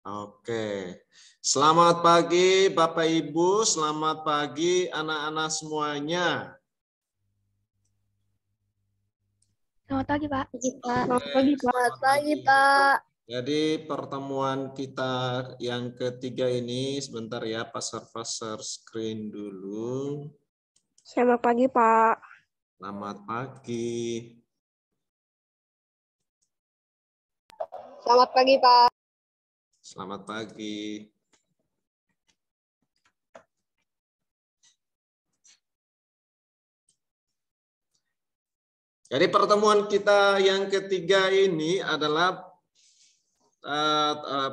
Oke. Selamat pagi Bapak Ibu, selamat pagi anak-anak semuanya. Selamat pagi, Pak. Selamat pagi, Pak. Selamat pagi, Pak. Jadi pertemuan kita yang ketiga ini, sebentar ya, share screen dulu. Selamat pagi, Pak. Selamat pagi. Selamat pagi, Pak. Selamat pagi. Jadi pertemuan kita yang ketiga ini adalah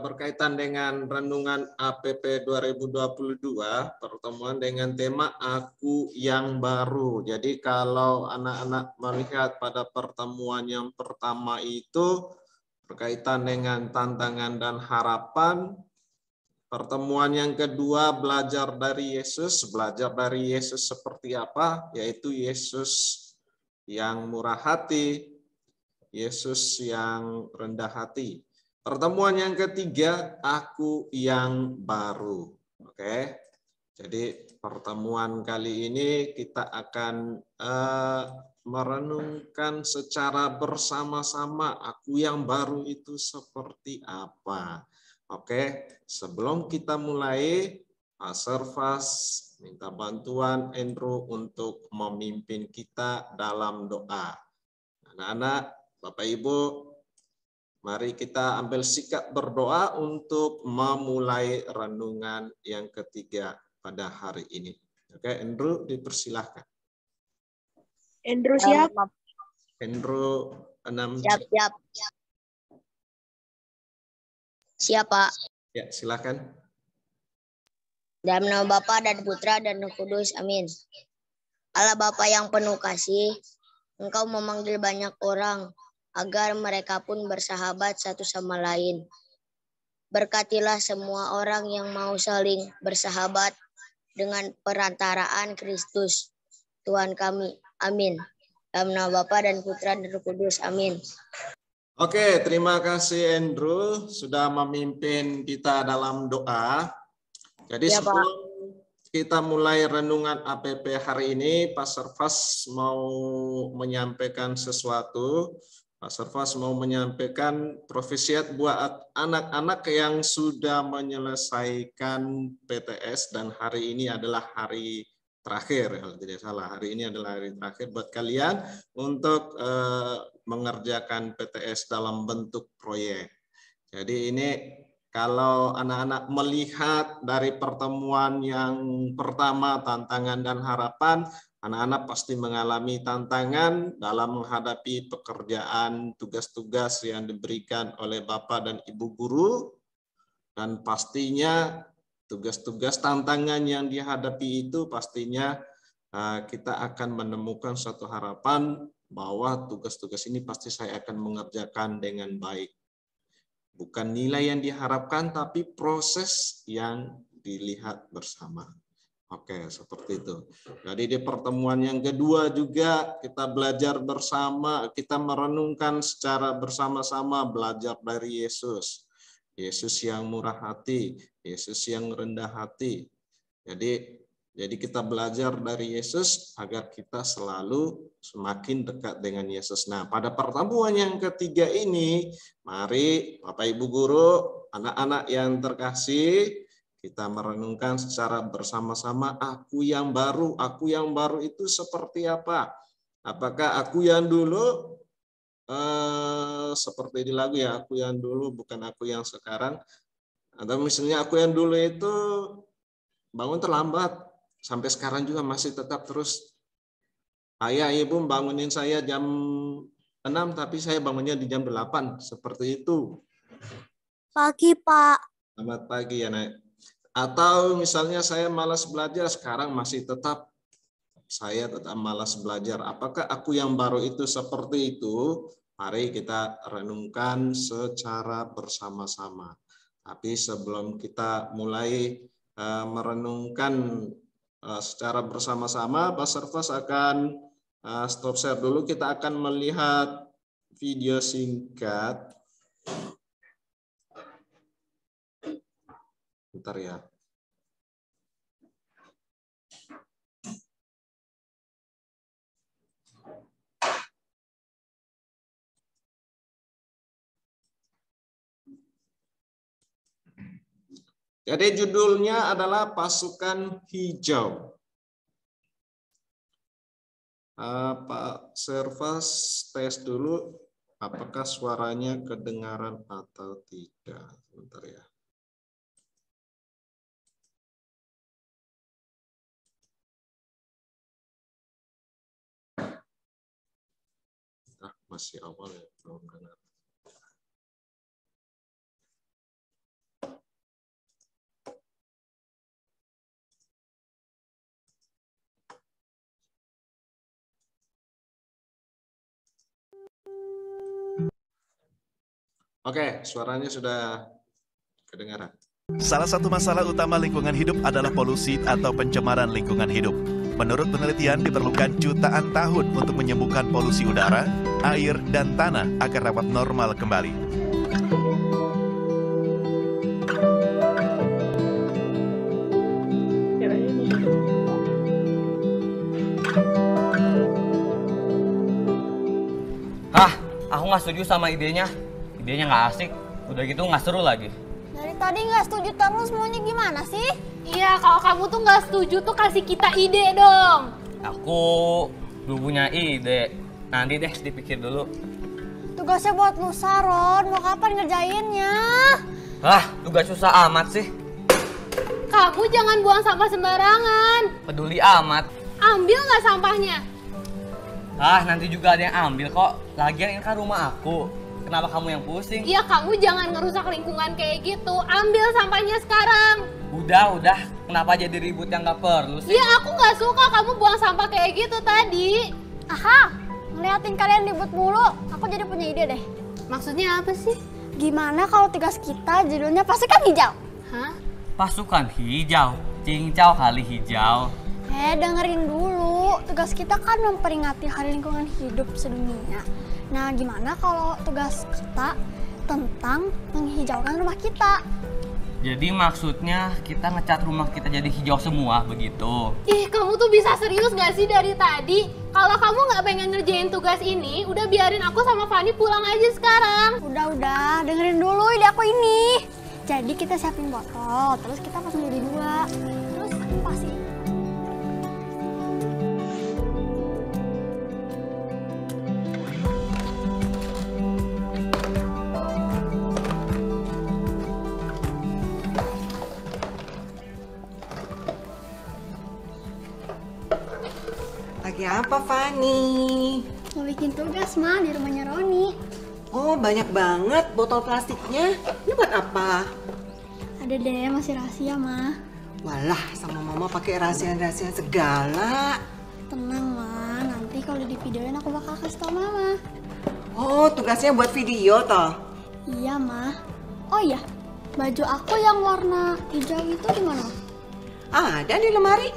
berkaitan dengan renungan APP 2022, pertemuan dengan tema Aku yang Baru. Jadi kalau anak-anak melihat pada pertemuan yang pertama itu berkaitan dengan tantangan dan harapan, pertemuan yang kedua belajar dari Yesus seperti apa? Yaitu Yesus yang murah hati, Yesus yang rendah hati. Pertemuan yang ketiga, Aku yang Baru. Oke. Jadi pertemuan kali ini kita akan merenungkan secara bersama-sama Aku yang Baru itu seperti apa. Oke, sebelum kita mulai, Pak Servas minta bantuan Andrew untuk memimpin kita dalam doa. Anak-anak, Bapak Ibu, mari kita ambil sikap berdoa untuk memulai renungan yang ketiga pada hari ini. Oke, Andrew dipersilahkan. Andrew siap? Andrew 6. Siap. Siap, Pak. Ya, silakan. Dalam nama Bapa dan Putra dan Roh Kudus. Amin. Allah Bapa yang penuh kasih, Engkau memanggil banyak orang agar mereka pun bersahabat satu sama lain. Berkatilah semua orang yang mau saling bersahabat dengan perantaraan Kristus, Tuhan kami. Amin. Dalam nama Bapa dan Putra dan Roh Kudus. Amin. Oke, terima kasih Andrew sudah memimpin kita dalam doa. Jadi Ya, sebelum kita mulai renungan APP hari ini, Pak Servas mau menyampaikan sesuatu. Pak Servas mau menyampaikan profesiat buat anak-anak yang sudah menyelesaikan PTS dan hari ini adalah hari terakhir, kalau tidak salah. Hari ini adalah hari terakhir buat kalian untuk mengerjakan PTS dalam bentuk proyek. Jadi ini kalau anak-anak melihat dari pertemuan yang pertama, tantangan dan harapan, anak-anak pasti mengalami tantangan dalam menghadapi pekerjaan, tugas-tugas yang diberikan oleh Bapak dan Ibu Guru. Dan pastinya tugas-tugas tantangan yang dihadapi itu pastinya kita akan menemukan suatu harapan bahwa tugas-tugas ini pasti saya akan mengerjakan dengan baik. Bukan nilai yang diharapkan, tapi proses yang dilihat bersama. Oke, seperti itu. Jadi di pertemuan yang kedua juga kita belajar bersama, kita merenungkan secara bersama-sama belajar dari Yesus. Yesus yang murah hati, Yesus yang rendah hati. Jadi kita belajar dari Yesus agar kita selalu semakin dekat dengan Yesus. Nah, pada pertemuan yang ketiga ini, mari Bapak Ibu Guru, anak-anak yang terkasih, kita merenungkan secara bersama-sama Aku yang Baru. Aku yang baru itu seperti apa? Apakah aku yang dulu seperti di lagu ya, aku yang dulu bukan aku yang sekarang? Atau misalnya aku yang dulu itu bangun terlambat, sampai sekarang juga masih tetap terus. Ayah, ibu bangunin saya jam 6, tapi saya bangunnya di jam 8. Seperti itu. Pagi, Pak. Selamat pagi ya, Nek. Atau misalnya saya malas belajar, sekarang masih tetap saya tetap malas belajar. Apakah aku yang baru itu seperti itu? Mari kita renungkan secara bersama-sama. Tapi sebelum kita mulai merenungkan secara bersama-sama, Pak Servas akan stop share dulu. Kita akan melihat video singkat. Bentar ya. Jadi judulnya adalah pasukan hijau. Pak Servas tes dulu apakah suaranya kedengaran atau tidak. Bentar ya. Masih awal ya, belum dengar. Oke, suaranya sudah kedengaran. Salah satu masalah utama lingkungan hidup adalah polusi atau pencemaran lingkungan hidup. Menurut penelitian, diperlukan jutaan tahun untuk menyembuhkan polusi udara, air, dan tanah agar dapat normal kembali. Aku nggak setuju sama idenya. Idenya nggak asik, udah gitu nggak seru lagi. Dari tadi nggak setuju terus, maunya gimana sih? Iya, kalau kamu tuh nggak setuju tuh kasih kita ide dong. Aku belum punya ide. Nanti deh dipikir dulu. Tugasnya buat lusa, Ron. Mau kapan ngerjainnya? Tugas susah amat sih. Kamu jangan buang sampah sembarangan. Peduli amat. Ambil nggak sampahnya? Nanti juga ada yang ambil kok. Lagian ini kan rumah aku. Kenapa kamu yang pusing? Iya, kamu jangan ngerusak lingkungan kayak gitu. Ambil sampahnya sekarang. Udah. Kenapa jadi ribut yang nggak perlu sih? Iya, aku nggak suka kamu buang sampah kayak gitu tadi. Aha, ngeliatin kalian ribut mulu. Aku jadi punya ide deh. Maksudnya apa sih? Gimana kalau tugas kita judulnya pasukan hijau? Hah? Pasukan hijau? Cincau kali hijau. Dengerin dulu. Tugas kita kan memperingati Hari Lingkungan Hidup Sedunia. Nah, gimana kalau tugas kita tentang menghijaukan rumah kita? Jadi maksudnya kita ngecat rumah kita jadi hijau semua begitu? Ih, kamu tuh bisa serius gak sih dari tadi? Kalau kamu nggak pengen ngerjain tugas ini, udah biarin aku sama Fani pulang aja sekarang. Udah, dengerin dulu ide aku ini. Jadi kita siapin botol, terus kita pasang jadi dua. Terus pasin. Lagi apa, Fani? Mau bikin tugas, Ma, di rumahnya Roni. Oh, banyak banget botol plastiknya. Ini buat apa? Ada deh, masih rahasia, Ma. Walah, sama mama pakai rahasia-rahasia segala. Tenang, Ma. Nanti kalau di videoin aku bakal kasih tau Mama. Oh, tugasnya buat video toh? Iya, Ma. Oh iya, baju aku yang warna hijau itu di mana? Ada di lemari.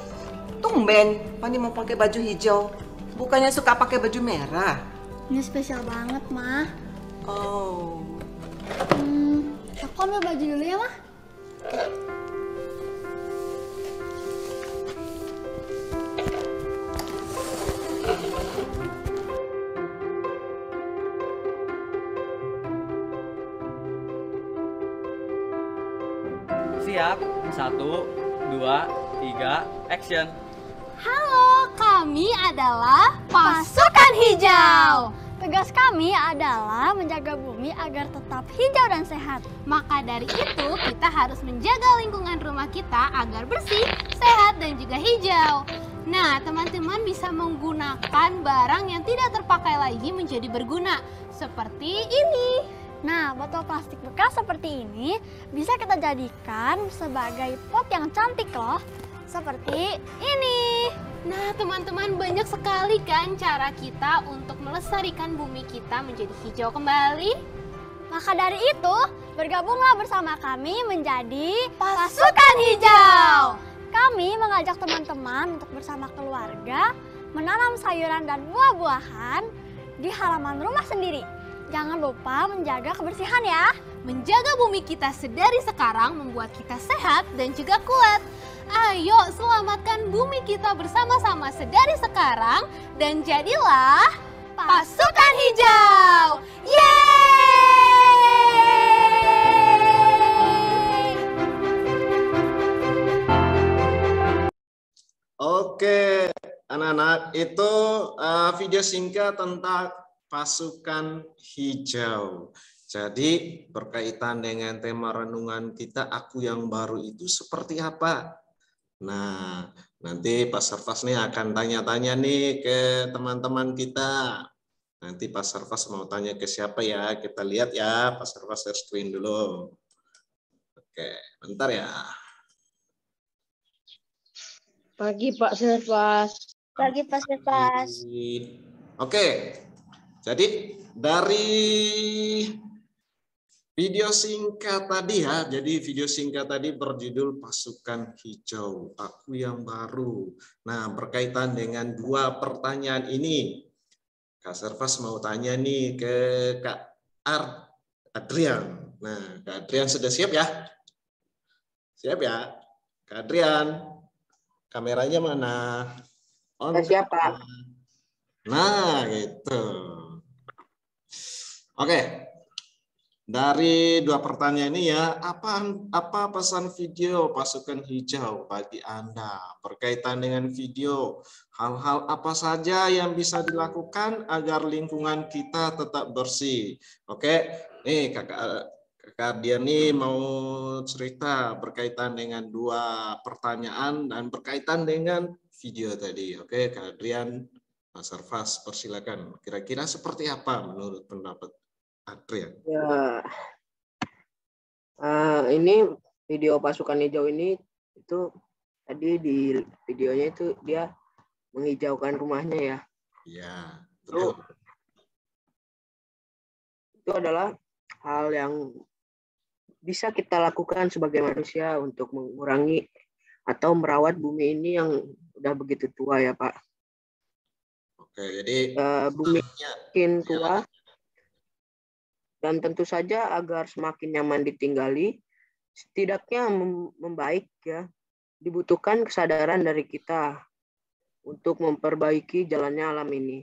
Tumben, Fani mau pakai baju hijau. Bukannya suka pakai baju merah? Ini spesial banget, Ma. Oh. Aku ambil baju dulu ya, Ma. Siap, 1, 2, 3, action. Halo, kami adalah Pasukan Hijau. Tugas kami adalah menjaga bumi agar tetap hijau dan sehat. Maka dari itu, kita harus menjaga lingkungan rumah kita agar bersih, sehat, dan juga hijau. Nah, teman-teman bisa menggunakan barang yang tidak terpakai lagi menjadi berguna. Seperti ini. Nah, botol plastik bekas seperti ini bisa kita jadikan sebagai pot yang cantik loh. Seperti ini. Nah, teman-teman, banyak sekali kan cara kita untuk melestarikan bumi kita menjadi hijau kembali. Maka dari itu, bergabunglah bersama kami menjadi Pasukan Hijau. Kami mengajak teman-teman untuk bersama keluarga menanam sayuran dan buah-buahan di halaman rumah sendiri. Jangan lupa menjaga kebersihan ya. Menjaga bumi kita sedari sekarang membuat kita sehat dan juga kuat. Ayo selamatkan bumi kita bersama-sama sedari sekarang dan jadilah pasukan hijau. Yeay! Oke, anak-anak, itu video singkat tentang pasukan hijau. Jadi berkaitan dengan tema renungan kita, aku yang baru itu seperti apa? Nah, nanti Pak Servas nih akan tanya-tanya nih ke teman-teman kita. Nanti Pak Servas mau tanya ke siapa ya? Kita lihat ya, Pak Servas share screen dulu. Oke, bentar ya. Pagi Pak Servas. Pagi Pak Servas. Oke, jadi dari video singkat tadi ya, jadi video singkat tadi berjudul Pasukan Hijau, Aku yang Baru. Nah, berkaitan dengan dua pertanyaan ini, Kak Servas mau tanya nih ke Kak Adrian. Nah, Kak Adrian sudah siap ya? Siap ya? Kak Adrian, kameranya mana? On. Siap, Pak. Nah, gitu. Oke. Dari dua pertanyaan ini ya, apa pesan video Pasukan Hijau bagi Anda? Berkaitan dengan video, hal-hal apa saja yang bisa dilakukan agar lingkungan kita tetap bersih? Oke, nih Kakak Dian nih mau cerita berkaitan dengan dua pertanyaan dan berkaitan dengan video tadi. Oke, Kak Adrian, Mas Servas, persilakan. Kira-kira seperti apa menurut pendapat Adrian? Ya, ini video Pasukan Hijau ini itu tadi di videonya itu dia menghijaukan rumahnya ya. Iya, betul. Itu adalah hal yang bisa kita lakukan sebagai manusia untuk mengurangi atau merawat bumi ini yang udah begitu tua ya Pak. Oke, jadi bumi makin tua. Dan tentu saja agar semakin nyaman ditinggali, setidaknya membaik ya, dibutuhkan kesadaran dari kita untuk memperbaiki jalannya alam ini.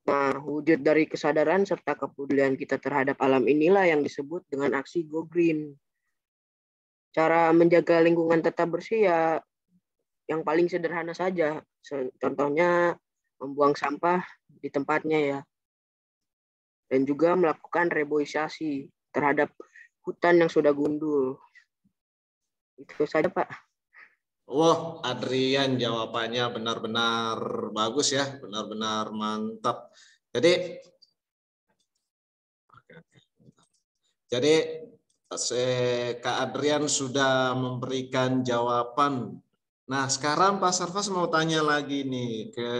Nah, wujud dari kesadaran serta kepedulian kita terhadap alam inilah yang disebut dengan aksi Go Green. Cara menjaga lingkungan tetap bersih ya yang paling sederhana saja. Contohnya membuang sampah di tempatnya ya. Dan juga melakukan reboisasi terhadap hutan yang sudah gundul. Itu saja, Pak. Wah, Adrian jawabannya benar-benar bagus ya, benar-benar mantap. Jadi Kak Adrian sudah memberikan jawaban. Nah, sekarang Pak Servas mau tanya lagi nih ke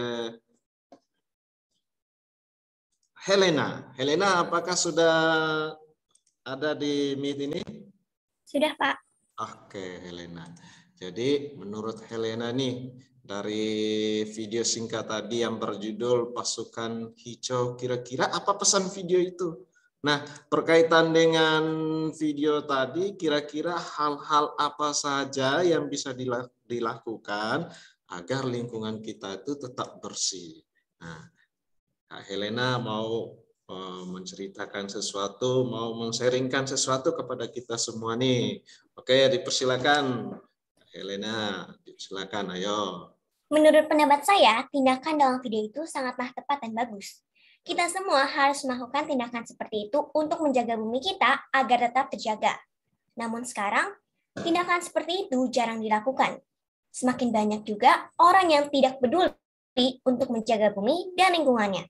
Helena. Helena, apakah sudah ada di Meet ini? Sudah, Pak. Oke, Helena. Jadi menurut Helena nih, dari video singkat tadi yang berjudul Pasukan Hijau, kira-kira apa pesan video itu? Nah, berkaitan dengan video tadi, kira-kira hal-hal apa saja yang bisa dilakukan agar lingkungan kita itu tetap bersih? Nah, Kak Helena mau menceritakan sesuatu, mau men-sharingkan sesuatu kepada kita semua nih. Oke, dipersilakan. Kak Helena, dipersilakan, ayo. Menurut pendapat saya, tindakan dalam video itu sangatlah tepat dan bagus. Kita semua harus melakukan tindakan seperti itu untuk menjaga bumi kita agar tetap terjaga. Namun sekarang, tindakan seperti itu jarang dilakukan. Semakin banyak juga orang yang tidak peduli untuk menjaga bumi dan lingkungannya.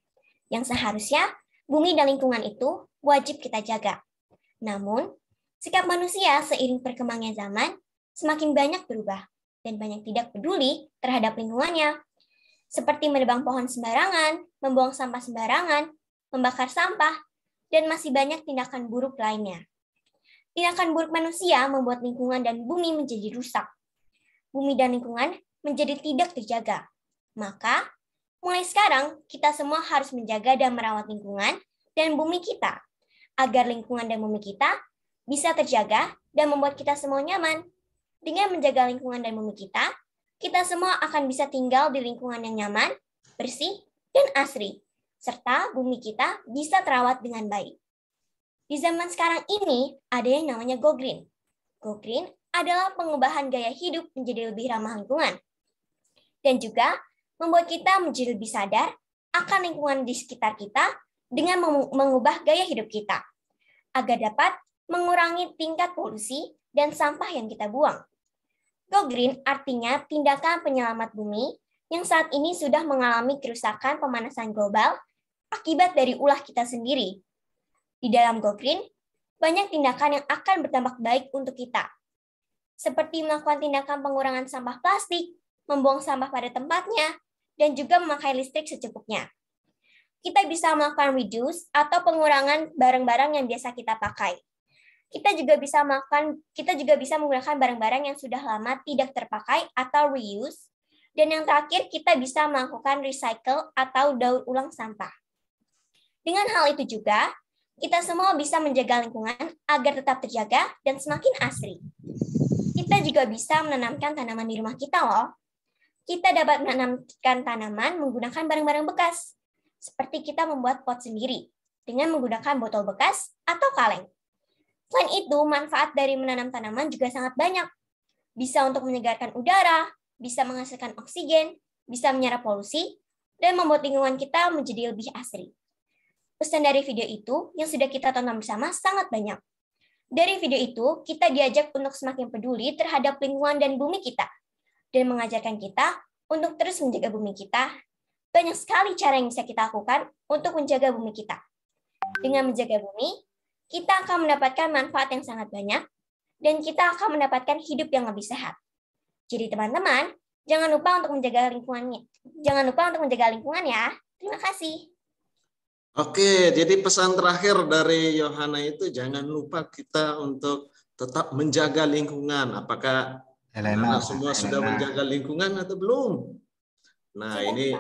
Yang seharusnya bumi dan lingkungan itu wajib kita jaga. Namun, sikap manusia seiring perkembangan zaman semakin banyak berubah dan banyak tidak peduli terhadap lingkungannya. Seperti menebang pohon sembarangan, membuang sampah sembarangan, membakar sampah, dan masih banyak tindakan buruk lainnya. Tindakan buruk manusia membuat lingkungan dan bumi menjadi rusak. Bumi dan lingkungan menjadi tidak terjaga. Maka, mulai sekarang, kita semua harus menjaga dan merawat lingkungan, dan bumi kita, agar lingkungan dan bumi kita bisa terjaga dan membuat kita semua nyaman. Dengan menjaga lingkungan dan bumi kita semua akan bisa tinggal di lingkungan yang nyaman, bersih, dan asri, serta bumi kita bisa terawat dengan baik. Di zaman sekarang ini, ada yang namanya Go Green. Go Green adalah pengubahan gaya hidup menjadi lebih ramah lingkungan, dan juga membuat kita menjadi lebih sadar akan lingkungan di sekitar kita dengan mengubah gaya hidup kita, agar dapat mengurangi tingkat polusi dan sampah yang kita buang. Go Green artinya tindakan penyelamat bumi yang saat ini sudah mengalami kerusakan pemanasan global akibat dari ulah kita sendiri. Di dalam Go Green, banyak tindakan yang akan berdampak baik untuk kita, seperti melakukan tindakan pengurangan sampah plastik, membuang sampah pada tempatnya, dan juga memakai listrik secukupnya. Kita bisa melakukan reduce atau pengurangan barang-barang yang biasa kita pakai. Kita juga bisa menggunakan barang-barang yang sudah lama tidak terpakai atau reuse. Dan yang terakhir, kita bisa melakukan recycle atau daur ulang sampah. Dengan hal itu juga, kita semua bisa menjaga lingkungan agar tetap terjaga dan semakin asri. Kita juga bisa menanamkan tanaman di rumah kita loh. Kita dapat menanamkan tanaman menggunakan barang-barang bekas, seperti kita membuat pot sendiri dengan menggunakan botol bekas atau kaleng. Selain itu, manfaat dari menanam tanaman juga sangat banyak. Bisa untuk menyegarkan udara, bisa menghasilkan oksigen, bisa menyerap polusi, dan membuat lingkungan kita menjadi lebih asri. Pesan dari video itu yang sudah kita tonton bersama sangat banyak. Dari video itu, kita diajak untuk semakin peduli terhadap lingkungan dan bumi kita, dan mengajarkan kita untuk terus menjaga bumi kita. Banyak sekali cara yang bisa kita lakukan untuk menjaga bumi kita. Dengan menjaga bumi, kita akan mendapatkan manfaat yang sangat banyak, dan kita akan mendapatkan hidup yang lebih sehat. Jadi teman-teman, jangan lupa untuk menjaga lingkungannya. Jangan lupa untuk menjaga lingkungan ya. Terima kasih. Oke, jadi pesan terakhir dari Yohana itu jangan lupa kita untuk tetap menjaga lingkungan. Apakah anak semua sudah menjaga lingkungan atau belum? Nah, ini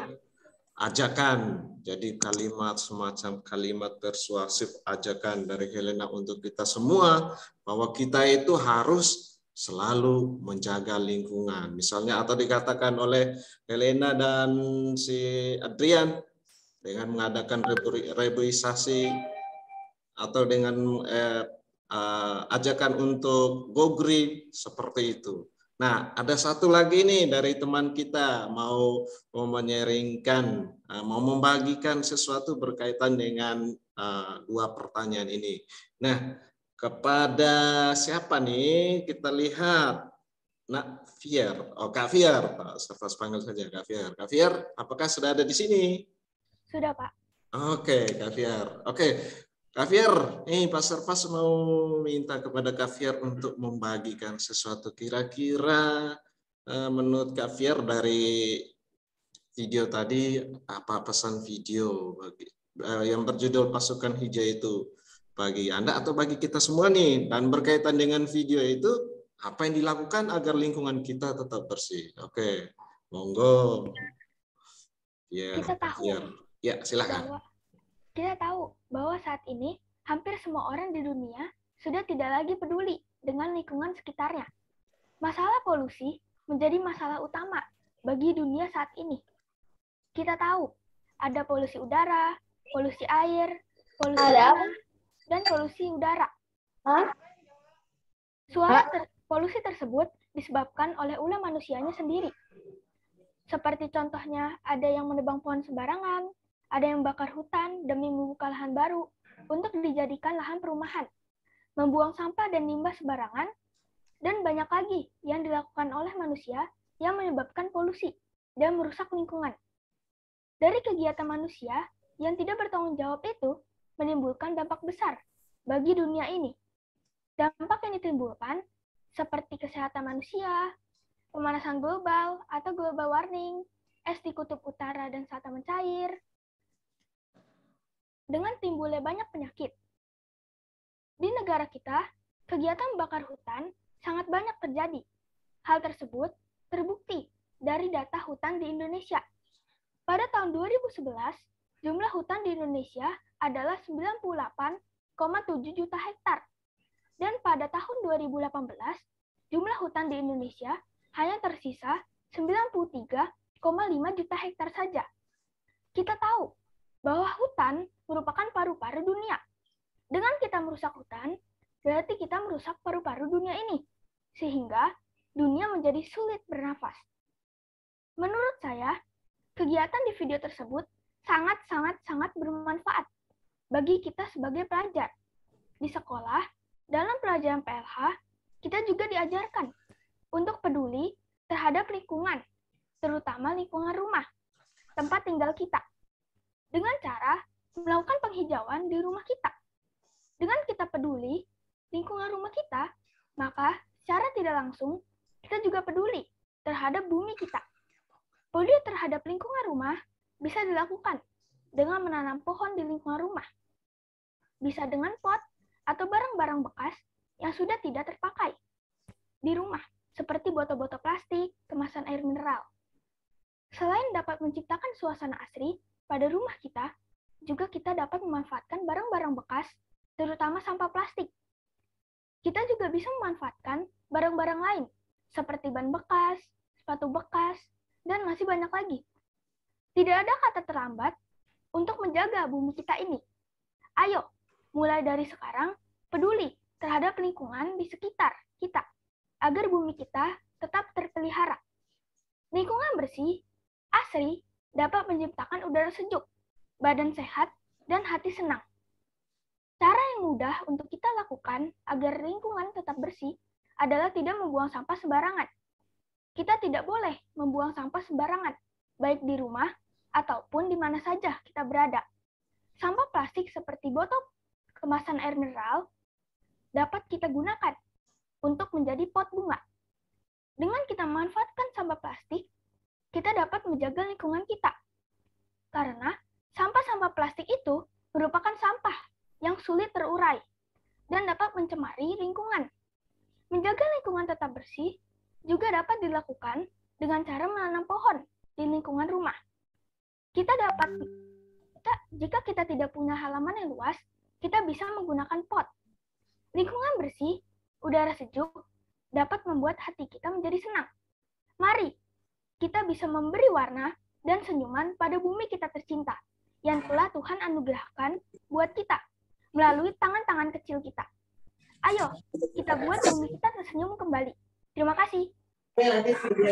ajakan. Jadi kalimat semacam kalimat persuasif ajakan dari Helena untuk kita semua bahwa kita itu harus selalu menjaga lingkungan. Misalnya atau dikatakan oleh Helena dan si Adrian dengan mengadakan reboisasi atau dengan ajakan untuk go green seperti itu. Nah, ada satu lagi nih dari teman kita mau menyaringkan, mau membagikan sesuatu berkaitan dengan dua pertanyaan ini. Nah, kepada siapa nih? Kita lihat. Nak Fier. Oh, Kak Fier. Pak Sarfas panggil saja Kak Fier. Kak Fier, apakah sudah ada di sini? Sudah, Pak. Oke, Kak Fier. Oke. Kak Fier, Pak Sarfas mau minta kepada Kak Fier untuk membagikan sesuatu. Kira-kira menurut Kak Fier dari video tadi, apa pesan video yang berjudul Pasukan Hijau itu bagi Anda atau bagi kita semua nih? Dan berkaitan dengan video itu, apa yang dilakukan agar lingkungan kita tetap bersih? Oke, monggo. Kita tahu. Ya, silakan. Kita tahu bahwa saat ini hampir semua orang di dunia sudah tidak lagi peduli dengan lingkungan sekitarnya. Masalah polusi menjadi masalah utama bagi dunia saat ini. Kita tahu ada polusi udara, polusi air, polusi tanah, dan polusi udara. Polusi tersebut disebabkan oleh ulah manusianya sendiri. Seperti contohnya ada yang menebang pohon sembarangan, ada yang bakar hutan demi membuka lahan baru untuk dijadikan lahan perumahan, membuang sampah dan limbah sembarangan, dan banyak lagi yang dilakukan oleh manusia yang menyebabkan polusi dan merusak lingkungan. Dari kegiatan manusia yang tidak bertanggung jawab itu menimbulkan dampak besar bagi dunia ini. Dampak yang ditimbulkan seperti kesehatan manusia, pemanasan global atau global warming, es di kutub utara dan selatan mencair, dengan timbulnya banyak penyakit. Di negara kita, kegiatan bakar hutan sangat banyak terjadi. Hal tersebut terbukti dari data hutan di Indonesia. Pada tahun 2011, jumlah hutan di Indonesia adalah 98,7 juta hektar. Dan pada tahun 2018, jumlah hutan di Indonesia hanya tersisa 93,5 juta hektar saja. Kita tahu bahwa hutan merupakan paru-paru dunia. Dengan kita merusak hutan, berarti kita merusak paru-paru dunia ini, sehingga dunia menjadi sulit bernafas. Menurut saya, kegiatan di video tersebut sangat bermanfaat bagi kita sebagai pelajar. Di sekolah, dalam pelajaran PLH, kita juga diajarkan untuk peduli terhadap lingkungan, terutama lingkungan rumah, tempat tinggal kita, dengan cara melakukan penghijauan di rumah kita. Dengan kita peduli lingkungan rumah kita, maka secara tidak langsung kita juga peduli terhadap bumi kita. Peduli terhadap lingkungan rumah bisa dilakukan dengan menanam pohon di lingkungan rumah. Bisa dengan pot atau barang-barang bekas yang sudah tidak terpakai di rumah, seperti botol-botol plastik, kemasan air mineral. Selain dapat menciptakan suasana asri pada rumah kita, juga kita dapat memanfaatkan barang-barang bekas, terutama sampah plastik. Kita juga bisa memanfaatkan barang-barang lain, seperti ban bekas, sepatu bekas, dan masih banyak lagi. Tidak ada kata terlambat untuk menjaga bumi kita ini. Ayo, mulai dari sekarang, peduli terhadap lingkungan di sekitar kita, agar bumi kita tetap terpelihara. Lingkungan bersih, asri, dapat menciptakan udara sejuk, badan sehat, dan hati senang. Cara yang mudah untuk kita lakukan agar lingkungan tetap bersih adalah tidak membuang sampah sembarangan. Kita tidak boleh membuang sampah sembarangan, baik di rumah ataupun di mana saja kita berada. Sampah plastik seperti botol kemasan air mineral dapat kita gunakan untuk menjadi pot bunga. Dengan kita memanfaatkan sampah plastik, kita dapat menjaga lingkungan kita. Karena sampah-sampah plastik itu merupakan sampah yang sulit terurai dan dapat mencemari lingkungan. Menjaga lingkungan tetap bersih juga dapat dilakukan dengan cara menanam pohon di lingkungan rumah. Jika kita tidak punya halaman yang luas, kita bisa menggunakan pot. Lingkungan bersih, udara sejuk, dapat membuat hati kita menjadi senang. Mari, kita bisa memberi warna dan senyuman pada bumi kita tercinta, yang telah Tuhan anugerahkan buat kita, melalui tangan-tangan kecil kita. Ayo, kita buat bumi kita tersenyum kembali. Terima kasih.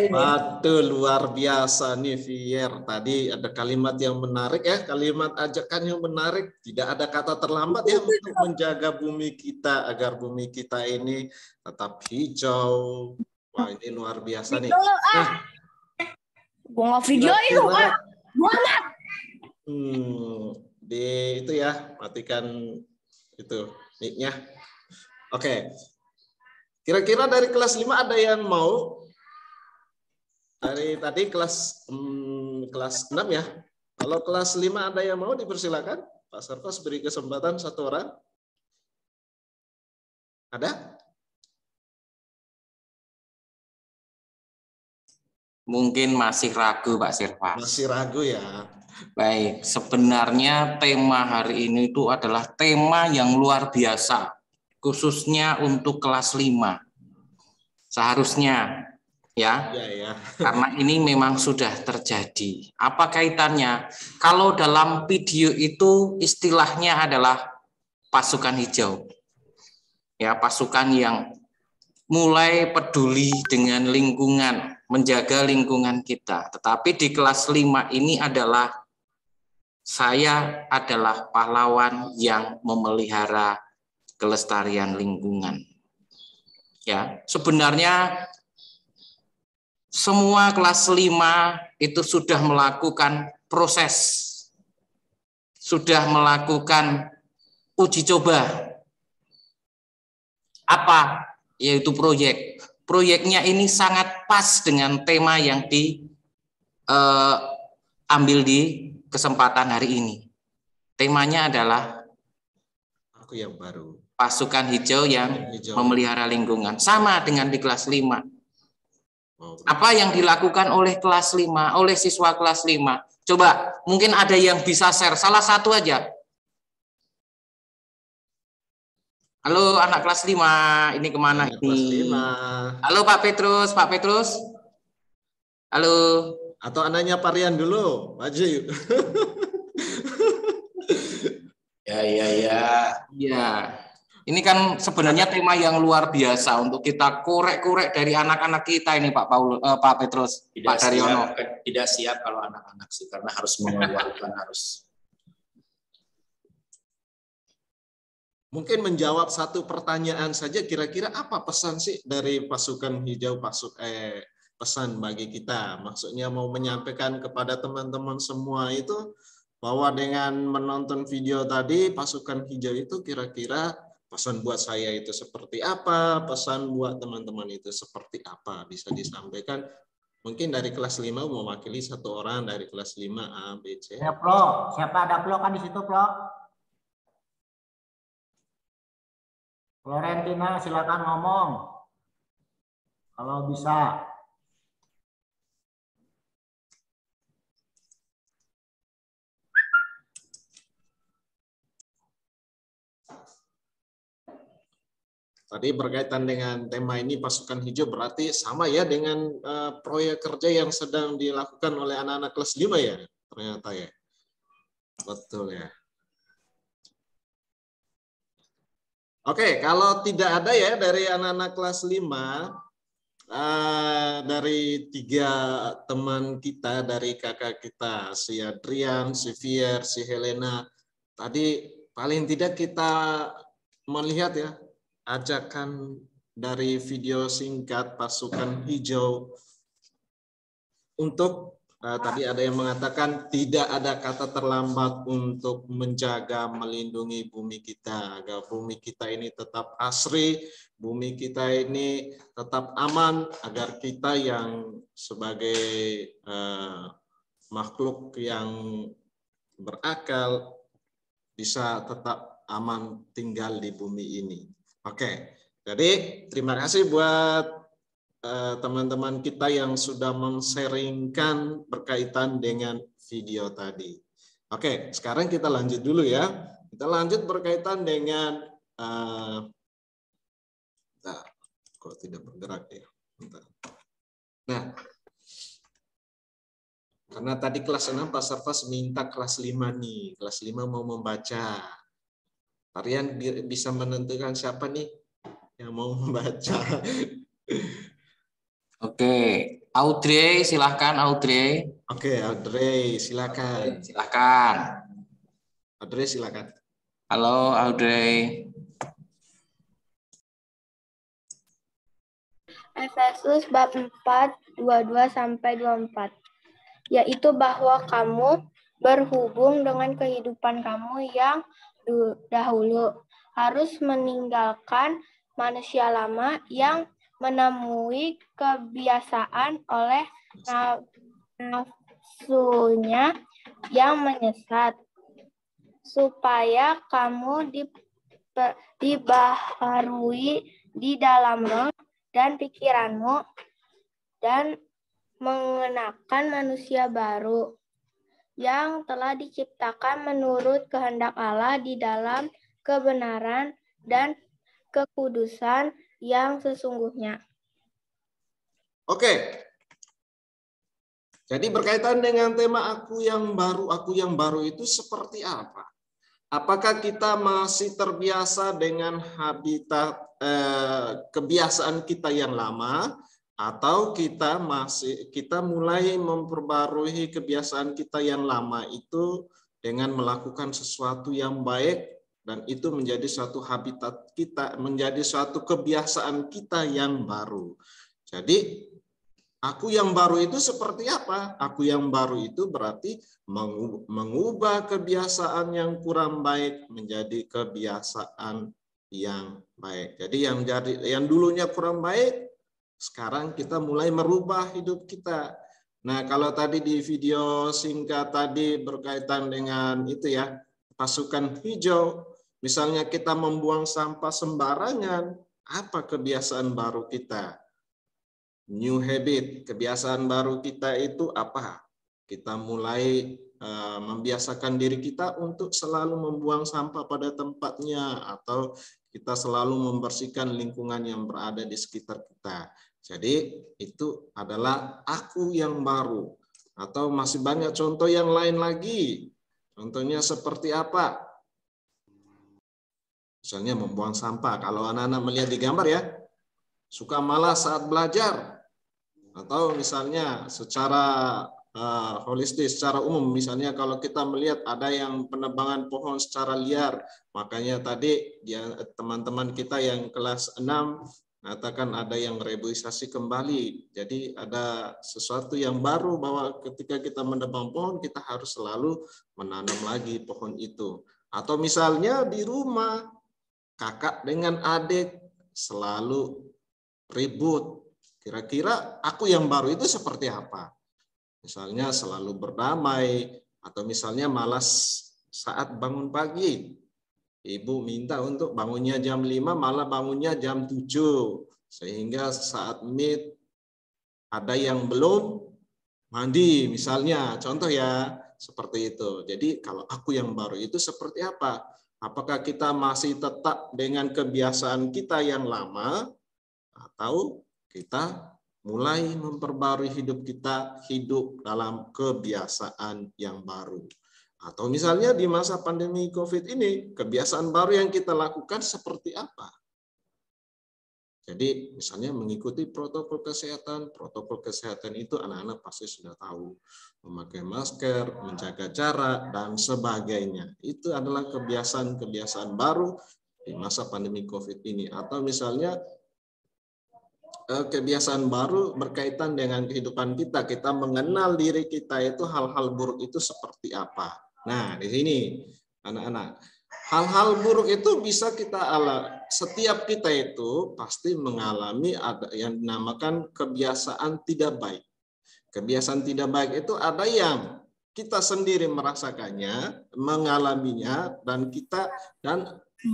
Waduh, luar biasa nih Vier. Tadi ada kalimat yang menarik ya, kalimat ajakan yang menarik. Tidak ada kata terlambat ya untuk menjaga bumi kita agar bumi kita ini tetap hijau. Wah, ini luar biasa nih. Nah, gua nggak videoin lu, Pak. Banget. Di itu ya, matikan itu mic-nya. Oke. Kira-kira dari kelas 5 ada yang mau? Dari tadi kelas 6 ya. Kalau kelas 5 ada yang mau, dipersilakan. Pak Sarfas beri kesempatan satu orang. Ada? Mungkin masih ragu Pak Sirfas. Masih ragu ya. Baik, sebenarnya tema hari ini itu adalah tema yang luar biasa, khususnya untuk kelas 5. Seharusnya ya, karena ini memang sudah terjadi. Apa kaitannya? Kalau dalam video itu istilahnya adalah pasukan hijau. Ya, pasukan yang mulai peduli dengan lingkungan, menjaga lingkungan kita. Tetapi di kelas 5 ini adalah saya adalah pahlawan yang memelihara kelestarian lingkungan. Ya, sebenarnya semua kelas 5 itu sudah melakukan proses, sudah melakukan uji coba. Apa? Yaitu proyek. Proyeknya ini sangat pas dengan tema yang diambil di kesempatan hari ini. Temanya adalah Aku yang baru. Pasukan hijau yang memelihara lingkungan. Sama dengan di kelas 5. Apa yang dilakukan oleh kelas 5, oleh siswa kelas 5? Coba, mungkin ada yang bisa share salah satu aja. Halo anak kelas 5, ini kemana Anak kelas ini? 5. Halo Pak Petrus, Pak Petrus. Halo. Atau anaknya Parian dulu, maju yuk. Ya. Ya. Ini kan sebenarnya tema yang luar biasa untuk kita korek-korek dari anak-anak kita ini Pak Petrus, Pak Daryono. Tidak siap kalau anak-anak sih, karena harus mengeluarkan harus. Mungkin menjawab satu pertanyaan saja, kira-kira apa pesan sih dari pasukan hijau, pesan bagi kita? Maksudnya mau menyampaikan kepada teman-teman semua itu bahwa dengan menonton video tadi pasukan hijau itu kira-kira pesan buat saya itu seperti apa, pesan buat teman-teman itu seperti apa, bisa disampaikan. Mungkin dari kelas 5 mewakili satu orang dari kelas 5 A, B, C. Ya, Plo. Siapa ada Plo kan di situ, Plo? Florentina, silakan ngomong. Kalau bisa. Tadi berkaitan dengan tema ini pasukan hijau berarti sama ya dengan proyek kerja yang sedang dilakukan oleh anak-anak kelas 5 ya ternyata ya. Betul ya. Oke, kalau tidak ada ya dari anak-anak kelas 5, dari 3 teman kita, dari kakak kita, si Adrian, si Fier, si Helena, tadi paling tidak kita melihat ya, ajakan dari video singkat pasukan hijau untuk tadi ada yang mengatakan tidak ada kata terlambat untuk menjaga, melindungi bumi kita agar bumi kita ini tetap asri, bumi kita ini tetap aman, agar kita yang sebagai makhluk yang berakal bisa tetap aman tinggal di bumi ini. Oke, jadi terima kasih buat teman-teman kita yang sudah men-sharingkan berkaitan dengan video tadi. Oke, sekarang kita lanjut dulu ya. Kita lanjut berkaitan dengan kok tidak bergerak ya. Nah, karena tadi kelas 6 Pak Sarfas minta kelas 5 nih. Kelas 5 mau membaca. Kalian bisa menentukan siapa nih yang mau membaca. Oke, Audrey, silahkan Audrey. Oke, Audrey, silakan. Silahkan. Audrey, silakan. Halo, Audrey. Efesus bab 4, 22-24. Yaitu bahwa kamu berhubung dengan kehidupan kamu yang dahulu harus meninggalkan manusia lama yang menemui kebiasaan oleh nafsunya yang menyesat, supaya kamu dibaharui di dalam roh dan pikiranmu dan mengenakan manusia baru yang telah diciptakan menurut kehendak Allah di dalam kebenaran dan kekudusan yang sesungguhnya. Oke. Jadi berkaitan dengan tema aku yang baru itu seperti apa? Apakah kita masih terbiasa dengan habitat kebiasaan kita yang lama, atau kita mulai memperbarui kebiasaan kita yang lama itu dengan melakukan sesuatu yang baik, dan itu menjadi suatu habitat kita, menjadi suatu kebiasaan kita yang baru. Jadi aku yang baru itu seperti apa? Aku yang baru itu berarti mengubah kebiasaan yang kurang baik menjadi kebiasaan yang baik. Jadi yang dulunya kurang baik, sekarang kita mulai merubah hidup kita. Nah, kalau tadi di video singkat tadi berkaitan dengan itu ya, pasukan hijau, misalnya kita membuang sampah sembarangan, apa kebiasaan baru kita? New habit, kebiasaan baru kita itu apa? Kita mulai membiasakan diri kita untuk selalu membuang sampah pada tempatnya, atau kita selalu membersihkan lingkungan yang berada di sekitar kita. Jadi itu adalah aku yang baru. Atau masih banyak contoh yang lain lagi. Contohnya seperti apa? Misalnya membuang sampah. Kalau anak-anak melihat di gambar ya, suka malas saat belajar. Atau misalnya secara holistis, secara umum, misalnya kalau kita melihat ada yang penebangan pohon secara liar, makanya tadi teman-teman kita yang kelas 6 mengatakan ada yang reboisasi kembali. Jadi ada sesuatu yang baru bahwa ketika kita menebang pohon, kita harus selalu menanam lagi pohon itu. Atau misalnya di rumah, kakak dengan adik selalu ribut. Kira-kira aku yang baru itu seperti apa? Misalnya selalu berdamai, atau misalnya malas saat bangun pagi. Ibu minta untuk bangunnya jam 5, malah bangunnya jam 7. Sehingga saat meet ada yang belum mandi misalnya. Contoh ya, seperti itu. Jadi kalau aku yang baru itu seperti apa? Apakah kita masih tetap dengan kebiasaan kita yang lama, atau kita mulai memperbarui hidup kita, hidup dalam kebiasaan yang baru. Atau misalnya di masa pandemi COVID ini, kebiasaan baru yang kita lakukan seperti apa? Jadi misalnya mengikuti protokol kesehatan. Protokol kesehatan itu anak-anak pasti sudah tahu. Memakai masker, menjaga jarak, dan sebagainya. Itu adalah kebiasaan-kebiasaan baru di masa pandemi COVID ini. Atau misalnya kebiasaan baru berkaitan dengan kehidupan kita. Kita mengenal diri kita itu hal-hal buruk itu seperti apa. Nah, di sini anak-anak, hal-hal buruk itu bisa kita alami. Setiap kita itu pasti mengalami ada yang dinamakan kebiasaan tidak baik. Kebiasaan tidak baik itu ada yang kita sendiri merasakannya, mengalaminya, dan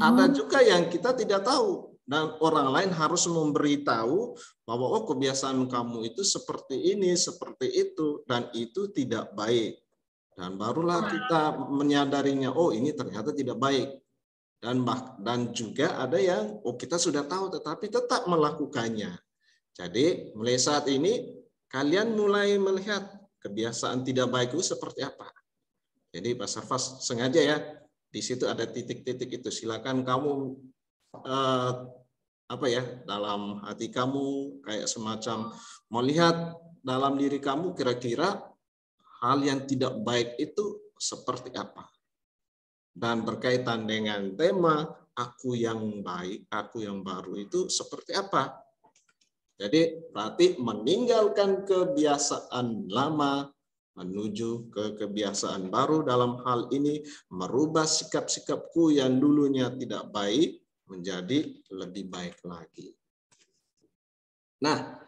ada juga yang kita tidak tahu. Dan orang lain harus memberitahu bahwa oh kebiasaan kamu itu seperti ini, seperti itu, dan itu tidak baik. Dan barulah kita menyadarinya, oh ini ternyata tidak baik. Dan juga ada yang oh kita sudah tahu tetapi tetap melakukannya. Jadi mulai saat ini kalian mulai melihat kebiasaan tidak baik itu seperti apa. Jadi Pak Sarfas sengaja ya, di situ ada titik-titik itu. Silakan kamu dalam hati kamu kayak semacam melihat dalam diri kamu kira-kira hal yang tidak baik itu seperti apa. Dan berkaitan dengan tema aku yang baik, aku yang baru itu seperti apa. Jadi berarti meninggalkan kebiasaan lama menuju ke kebiasaan baru. Dalam hal ini merubah sikap-sikapku yang dulunya tidak baik menjadi lebih baik lagi. Nah,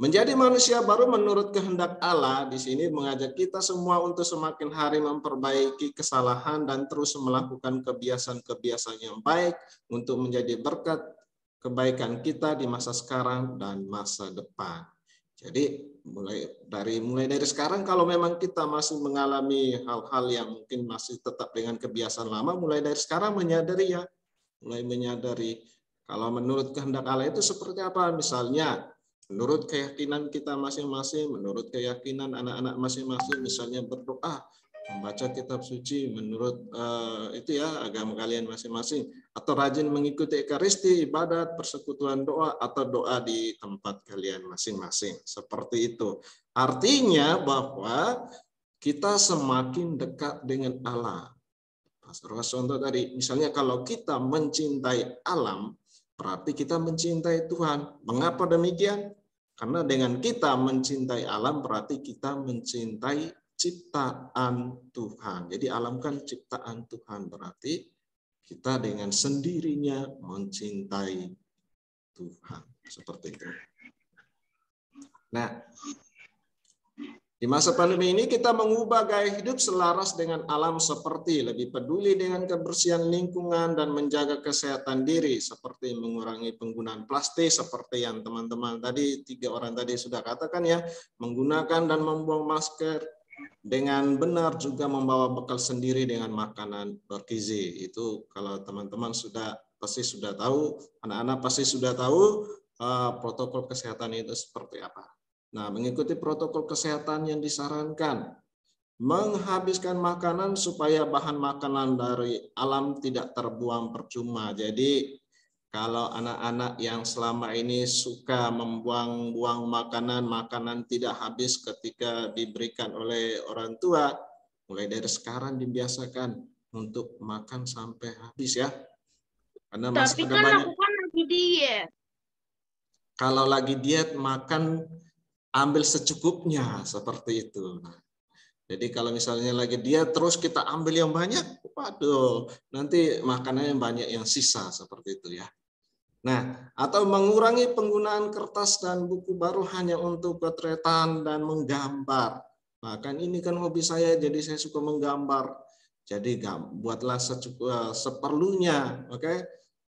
menjadi manusia baru menurut kehendak Allah di sini mengajak kita semua untuk semakin hari memperbaiki kesalahan dan terus melakukan kebiasaan-kebiasaan yang baik untuk menjadi berkat kebaikan kita di masa sekarang dan masa depan. Jadi mulai dari sekarang kalau memang kita masih mengalami hal-hal yang mungkin masih tetap dengan kebiasaan lama, mulai dari sekarang mulai menyadari kalau menurut kehendak Allah itu seperti apa. Misalnya menurut keyakinan kita masing-masing, menurut keyakinan anak-anak masing-masing, misalnya berdoa, membaca kitab suci menurut agama kalian masing-masing, atau rajin mengikuti ekaristi, ibadat, persekutuan doa, atau doa di tempat kalian masing-masing. Seperti itu. Artinya bahwa kita semakin dekat dengan Allah. Contoh tadi, misalnya kalau kita mencintai alam, berarti kita mencintai Tuhan. Mengapa demikian? Karena dengan kita mencintai alam, berarti kita mencintai ciptaan Tuhan. Jadi alam kan ciptaan Tuhan, berarti kita dengan sendirinya mencintai Tuhan. Seperti itu. Nah, di masa pandemi ini kita mengubah gaya hidup selaras dengan alam seperti lebih peduli dengan kebersihan lingkungan dan menjaga kesehatan diri, seperti mengurangi penggunaan plastik, seperti yang teman-teman tadi, 3 orang tadi sudah katakan ya, menggunakan dan membuang masker dengan benar, juga membawa bekal sendiri dengan makanan bergizi. Itu kalau teman-teman sudah pasti sudah tahu, anak-anak pasti sudah tahu protokol kesehatan itu seperti apa. Nah, mengikuti protokol kesehatan yang disarankan, menghabiskan makanan supaya bahan makanan dari alam tidak terbuang percuma. Jadi kalau anak-anak yang selama ini suka membuang-buang makanan tidak habis ketika diberikan oleh orang tua, mulai dari sekarang dibiasakan untuk makan sampai habis ya. Karena masih ada banyak. Aku kan lagi diet. Kalau lagi diet makan ambil secukupnya seperti itu. Jadi kalau misalnya lagi diet terus kita ambil yang banyak, waduh, nanti makanannya banyak yang sisa seperti itu ya. Nah, atau mengurangi penggunaan kertas dan buku baru hanya untuk potretan dan menggambar. Nah, kan ini kan hobi saya, jadi saya suka menggambar. Jadi buatlah seperlunya, oke?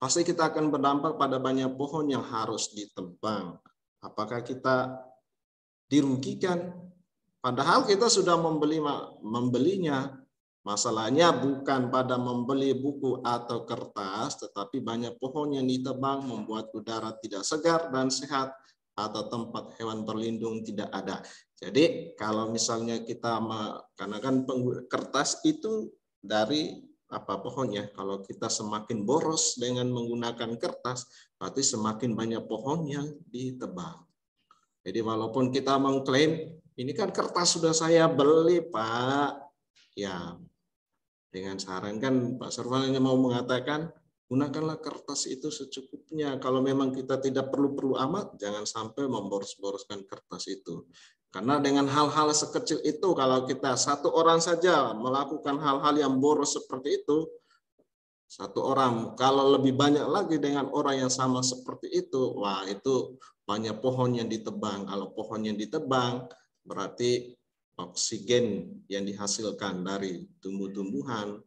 Pasti kita akan berdampak pada banyak pohon yang harus ditebang. Apakah kita dirugikan? Padahal kita sudah membelinya. Masalahnya bukan pada membeli buku atau kertas, tetapi banyak pohon yang ditebang membuat udara tidak segar dan sehat, atau tempat hewan berlindung tidak ada. Jadi kalau misalnya kita, karena kan kertas itu dari pohonnya, kalau kita semakin boros dengan menggunakan kertas, berarti semakin banyak pohon yang ditebang. Jadi walaupun kita mengklaim, ini kan kertas sudah saya beli Pak, ya dengan saran kan Pak Servan hanya mau mengatakan, gunakanlah kertas itu secukupnya. Kalau memang kita tidak perlu-perlu amat, jangan sampai memboros-boroskan kertas itu. Karena dengan hal-hal sekecil itu, kalau kita satu orang saja melakukan hal-hal yang boros seperti itu, satu orang, kalau lebih banyak lagi dengan orang yang sama seperti itu, wah itu banyak pohon yang ditebang. Kalau pohon yang ditebang, berarti oksigen yang dihasilkan dari tumbuh-tumbuhan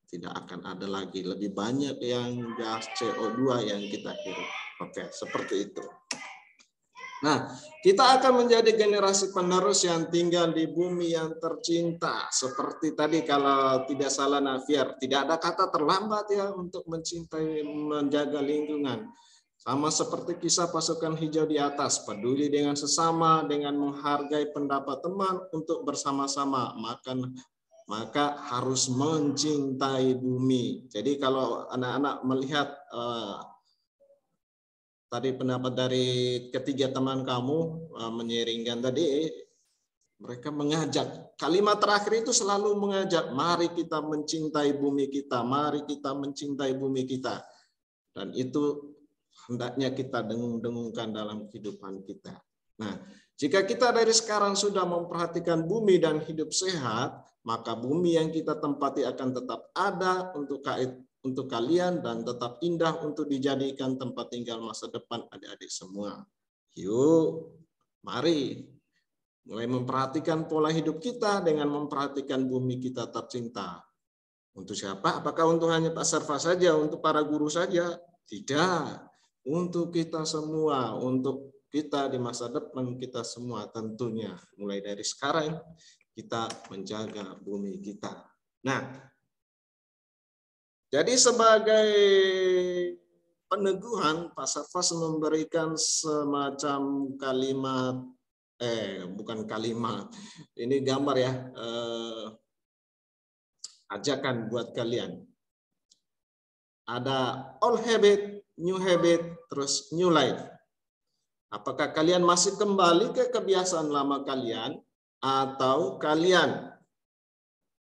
tidak akan ada lagi. Lebih banyak yang gas CO2 yang kita hirup. Oke, seperti itu. Nah, kita akan menjadi generasi penerus yang tinggal di bumi yang tercinta. Seperti tadi kalau tidak salah Nafiar, tidak ada kata terlambat ya untuk mencintai, menjaga lingkungan. Sama seperti kisah pasukan hijau di atas, peduli dengan sesama, dengan menghargai pendapat teman untuk bersama-sama, maka harus mencintai bumi. Jadi kalau anak-anak melihat tadi pendapat dari ketiga teman kamu menyiringkan tadi, mereka mengajak. Kalimat terakhir itu selalu mengajak, mari kita mencintai bumi kita, mari kita mencintai bumi kita. Dan itu hendaknya kita dengung-dengungkan dalam kehidupan kita. Nah, jika kita dari sekarang sudah memperhatikan bumi dan hidup sehat, maka bumi yang kita tempati akan tetap ada untuk kalian dan tetap indah untuk dijadikan tempat tinggal masa depan adik-adik semua. Yuk, mari mulai memperhatikan pola hidup kita dengan memperhatikan bumi kita tercinta. Untuk siapa? Apakah untuk hanya Pak Sarfa saja, untuk para guru saja? Tidak. Untuk kita semua, untuk kita di masa depan kita semua tentunya. Mulai dari sekarang kita menjaga bumi kita. Nah, jadi sebagai peneguhan, Pak Sarfas memberikan semacam kalimat, bukan kalimat, ini gambar ya, ajakan buat kalian. Ada old habit, new habit, terus new life. Apakah kalian masih kembali ke kebiasaan lama kalian, atau kalian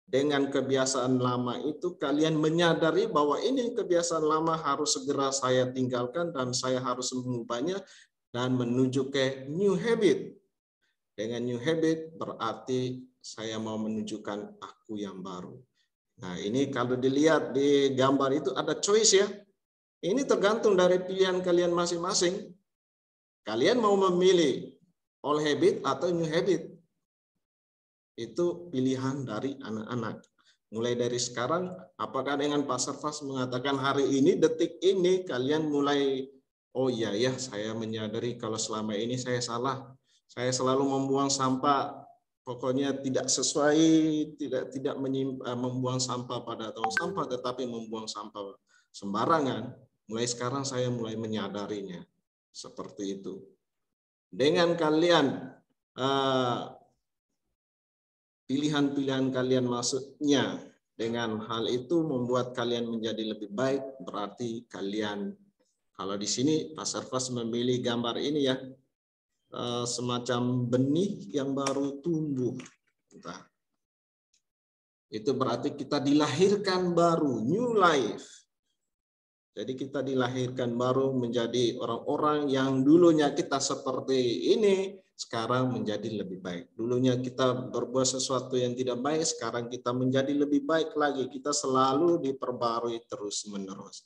dengan kebiasaan lama itu kalian menyadari bahwa ini kebiasaan lama harus segera saya tinggalkan dan saya harus mengubahnya dan menuju ke new habit. Dengan new habit berarti saya mau menunjukkan aku yang baru. Nah, ini kalau dilihat di gambar itu ada choice ya. Ini tergantung dari pilihan kalian masing-masing. Kalian mau memilih old habit atau new habit. Itu pilihan dari anak-anak. Mulai dari sekarang, apakah dengan Pak Sarfas mengatakan hari ini, detik ini, kalian mulai, oh iya ya, saya menyadari kalau selama ini saya salah. Saya selalu membuang sampah, pokoknya tidak sesuai, tidak membuang sampah pada tong sampah, tetapi membuang sampah sembarangan. Mulai sekarang saya mulai menyadarinya seperti itu. Dengan kalian pilihan-pilihan kalian, maksudnya dengan hal itu membuat kalian menjadi lebih baik, berarti kalian, kalau di sini Pak Sarfas memilih gambar ini ya, semacam benih yang baru tumbuh. Entah. Itu berarti kita dilahirkan baru, new life. Jadi kita dilahirkan baru menjadi orang-orang yang dulunya kita seperti ini, sekarang menjadi lebih baik. Dulunya kita berbuat sesuatu yang tidak baik, sekarang kita menjadi lebih baik lagi. Kita selalu diperbarui terus-menerus.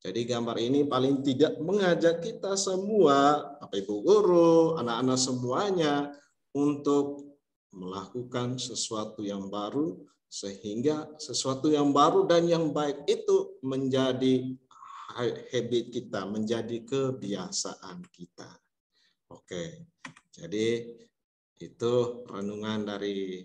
Jadi gambar ini paling tidak mengajak kita semua, Bapak Ibu guru, anak-anak semuanya, untuk melakukan sesuatu yang baru, sehingga sesuatu yang baru dan yang baik itu menjadi habit kita, menjadi kebiasaan kita. Oke, jadi itu renungan dari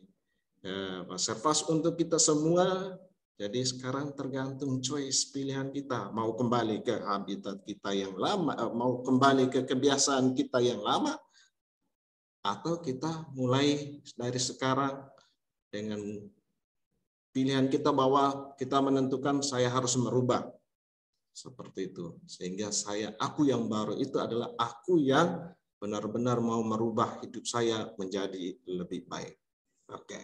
Pak Sarfas untuk kita semua. Jadi sekarang tergantung choice, pilihan kita. Mau kembali ke habitat kita yang lama, mau kembali ke kebiasaan kita yang lama, atau kita mulai dari sekarang dengan pilihan kita bahwa kita menentukan saya harus merubah. Seperti itu. Sehingga aku yang baru itu adalah aku yang benar-benar mau merubah hidup saya menjadi lebih baik. Oke.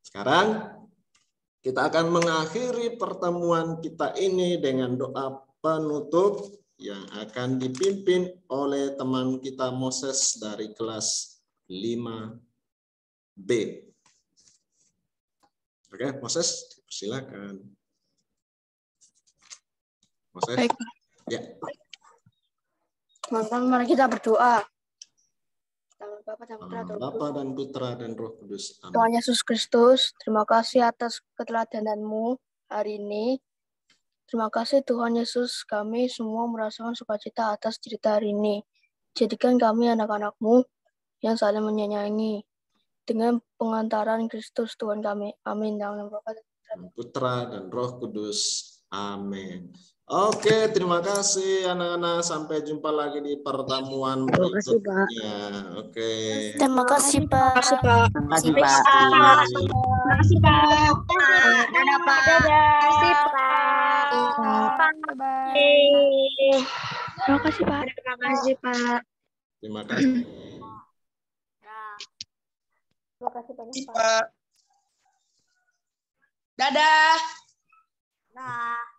Sekarang kita akan mengakhiri pertemuan kita ini dengan doa penutup yang akan dipimpin oleh teman kita Moses dari kelas 5B. Oke, Moses, silakan. Moses. Baik. Ya. Teman-teman, mari kita berdoa. Bapa dan Putra dan Roh Kudus. Amin. Tuhan Yesus Kristus, terima kasih atas keteladanan-Mu hari ini. Terima kasih Tuhan Yesus, kami semua merasakan sukacita atas cerita hari ini. Jadikan kami anak-anak-Mu yang saling menyayangi. Dengan pengantaran Kristus Tuhan kami. Amin. Dalam nama Bapa dan Putra dan Roh Kudus. Amin. Oke, terima kasih anak-anak. Sampai jumpa lagi di pertemuan berikutnya. Oke. Terima kasih, Pak. Terima kasih, Pak. Terima kasih, Pak. Dadah, Pak. Terima kasih, Pak. Terima kasih, Pak. Terima kasih. Terima kasih banyak, Pak. Dadah. Nah.